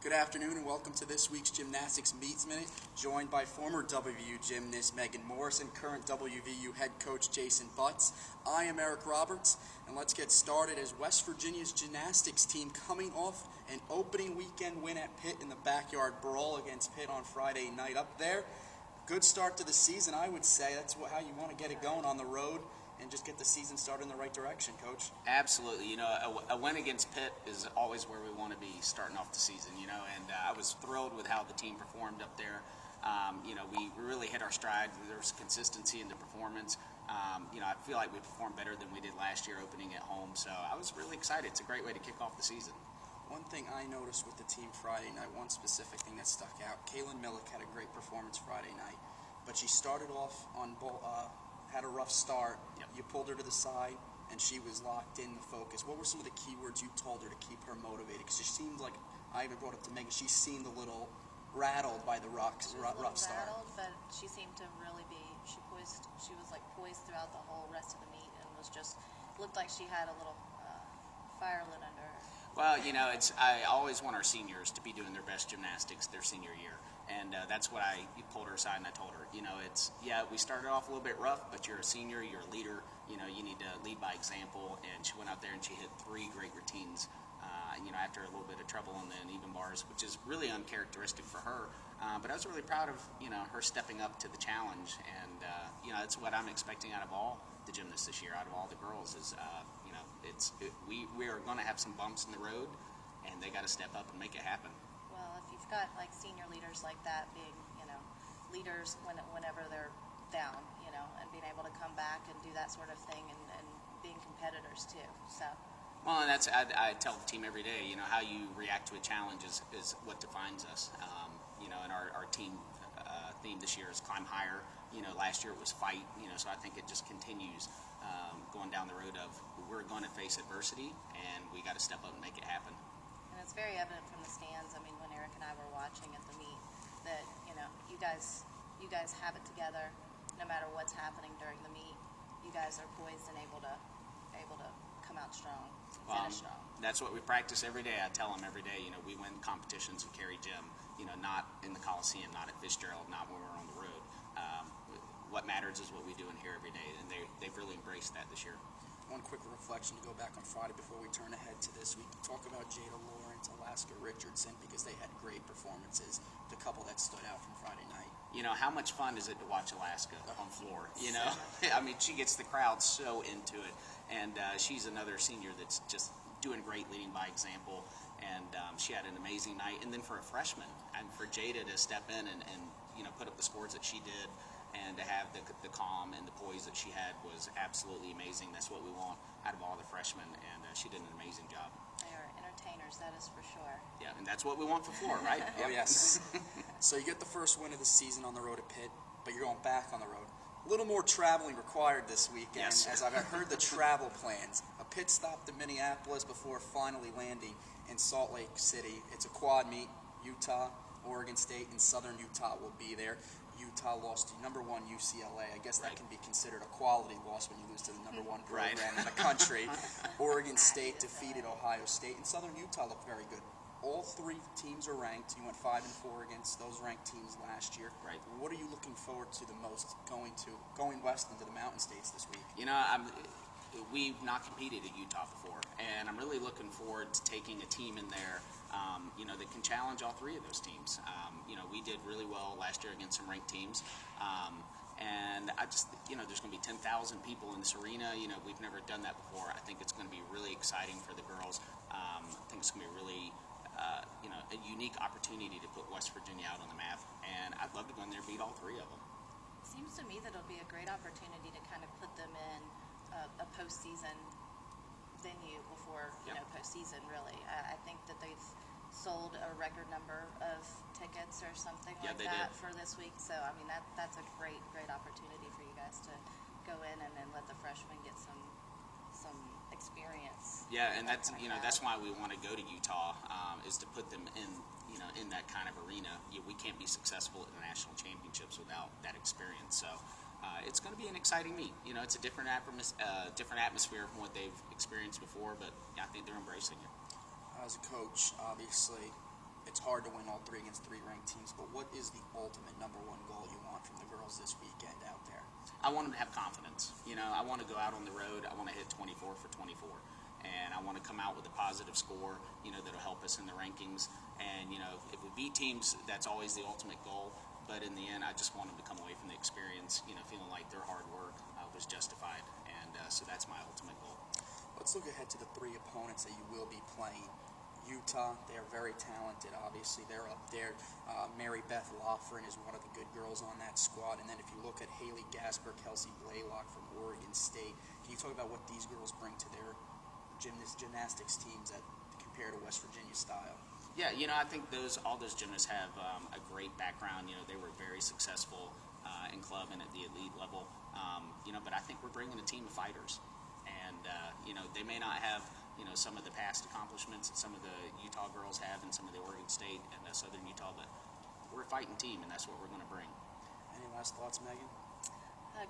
Good afternoon and welcome to this week's Gymnastics Meets Minute, joined by former WVU gymnast Meghan and current WVU head coach Jason Butts. I am Erik Roberts, and let's get started as West Virginia's gymnastics team coming off an opening weekend win at Pitt in the backyard brawl against Pitt on Friday night up there. Good start to the season, I would say. That's how you want to get it going on the road and just get the season started in the right direction, Coach. Absolutely. You know, a win against Pitt is always where we want to be starting off the season, you know, and I was thrilled with how the team performed up there. You know, we really hit our stride. There was consistency in the performance. You know, I feel like we performed better than we did last year opening at home, so I was really excited. It's a great way to kick off the season. One thing I noticed with the team Friday night, one specific thing that stuck out, Kaylin Millick had a great performance Friday night, but she started off on had a rough start. Yep. You pulled her to the side, and she was locked in the focus. What were some of the key words you told her to keep her motivated? Because she seemed like, I even brought up to Meghan, she seemed a little rattled by the rough start. Rattled, but she seemed to really be. She was like poised throughout the whole rest of the meet, and was just looked like she had a little fire lit under her. Well, you know, I always want our seniors to be doing their best gymnastics their senior year. And that's what I pulled her aside and I told her, you know, we started off a little bit rough, but you're a senior, you're a leader, you know, you need to lead by example. And she went out there and she hit 3 great routines, you know, after a little bit of trouble on the uneven bars, which is really uncharacteristic for her. But I was really proud of, you know, her stepping up to the challenge. And, you know, that's what I'm expecting out of all the gymnasts this year, out of all the girls is, you know, we are going to have some bumps in the road, and they got to step up and make it happen. Well, if you've got like senior leaders like that, being, you know, leaders whenever they're down, you know, and being able to come back and do that sort of thing, and being competitors too. So. Well, and I tell the team every day, you know, how you react to a challenge is what defines us. You know, and our team theme this year is climb higher. You know, last year it was fight. You know, so I think it just continues going down the road of we're going to face adversity, and we got to step up and make it happen. And it's very evident from the stands. I mean, when Erik and I were watching at the meet, that, you know, you guys have it together. No matter what's happening during the meet, you guys are poised and able to come out strong, finish strong. That's what we practice every day. I tell them every day, you know, we win competitions with Carey Gym. You know, not in the Coliseum, not at Fitzgerald, not when we're on the road. What matters is what we do in here every day, and they've really embraced that this year. One quick reflection to go back on Friday before we turn ahead to this week. Talk about Jada Lawrence, Alaska Richardson, because they had great performances. The couple that stood out from Friday night. You know, how much fun is it to watch Alaska on floor? You know, I mean, she gets the crowd so into it, and she's another senior that's just doing great, leading by example, and she had an amazing night. And then for a freshman, and for Jada to step in and you know, put up the scores that she did, and to have the calm and the poise that she had was absolutely amazing. That's what we want out of all the freshmen, and she did an amazing job. They are entertainers, that is for sure. Yeah, and that's what we want for floor, right? Oh, yes. So you get the first win of the season on the road at Pitt, but you're going back on the road. A little more traveling required this weekend, yes. As I've heard the travel plans. A pit stop to Minneapolis before finally landing in Salt Lake City. It's a quad meet. Utah, Oregon State, and Southern Utah will be there. Utah lost to number 1 UCLA. I guess that can be considered a quality loss when you lose to the number 1 program in the country. Oregon State defeated Ohio State, and Southern Utah looked very good. All 3 teams are ranked. You went 5-4 against those ranked teams last year. Right. What are you looking forward to the most going west into the Mountain States this week? You know, we've not competed at Utah before, and I'm really looking forward to taking a team in there, you know, that can challenge all 3 of those teams. You know, we did really well last year against some ranked teams, and I just, you know, there's going to be 10,000 people in this arena. You know, we've never done that before. I think it's going to be really exciting for the girls. I think it's going to be really, you know, a unique opportunity to put West Virginia out on the map, and I'd love to go in there and beat all 3 of them. It seems to me that it'll be a great opportunity to kind of put them in a postseason venue before, you know, postseason, really. I think that they've sold a record number of tickets or something like that for this week. So, I mean, that's a great opportunity for you guys to go in and then let the freshmen get some experience. Yeah, and that's, you know, that's why we want to go to Utah, is to put them in, you know, in that kind of arena. We can't be successful at the national championships without that experience. So it's going to be an exciting meet. You know, it's a different atmosphere from what they've experienced before, but I think they're embracing it. As a coach, obviously, it's hard to win all three against three ranked teams, but what is the ultimate #1 goal you want from the girls this weekend out there? I want them to have confidence. I want to go out on the road. I want to hit 24 for 24. And I want to come out with a positive score, that'll help us in the rankings. And, if we beat teams, that's always the ultimate goal. But in the end, I just want them to come away from the experience, feeling like their hard work was justified. And so that's my ultimate goal. Let's look ahead to the three opponents that you will be playing. Utah, they're very talented, obviously. They're up there. Mary Beth Loughran is one of the good girls on that squad. And then if you look at Haley Gasper, Kelsey Blaylock from Oregon State, can you talk about what these girls bring to their gymnastics teams that compare to West Virginia style? Yeah, I think all those gymnasts have a great background. They were very successful in club and at the elite level. But I think we're bringing a team of fighters. And, they may not have, some of the past accomplishments that some of the Utah girls have and some of the Oregon State and Southern Utah, but we're a fighting team, and that's what we're going to bring. Any last thoughts, Megan?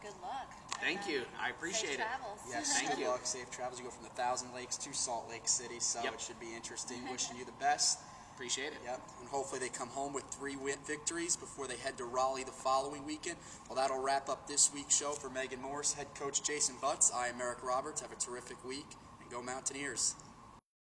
Good luck. Thank you. I appreciate Safe it. travels. Yes, Thank good you. luck. Safe travels. You go from the Thousand Lakes to Salt Lake City, so Yep. it should be interesting. Wishing you the best. Appreciate it. Yep, and hopefully they come home with 3 victories before they head to Raleigh the following weekend. Well, that'll wrap up this week's show. For Meghan Morse, head coach Jason Butts, I am Erik Roberts. Have a terrific week, and go Mountaineers.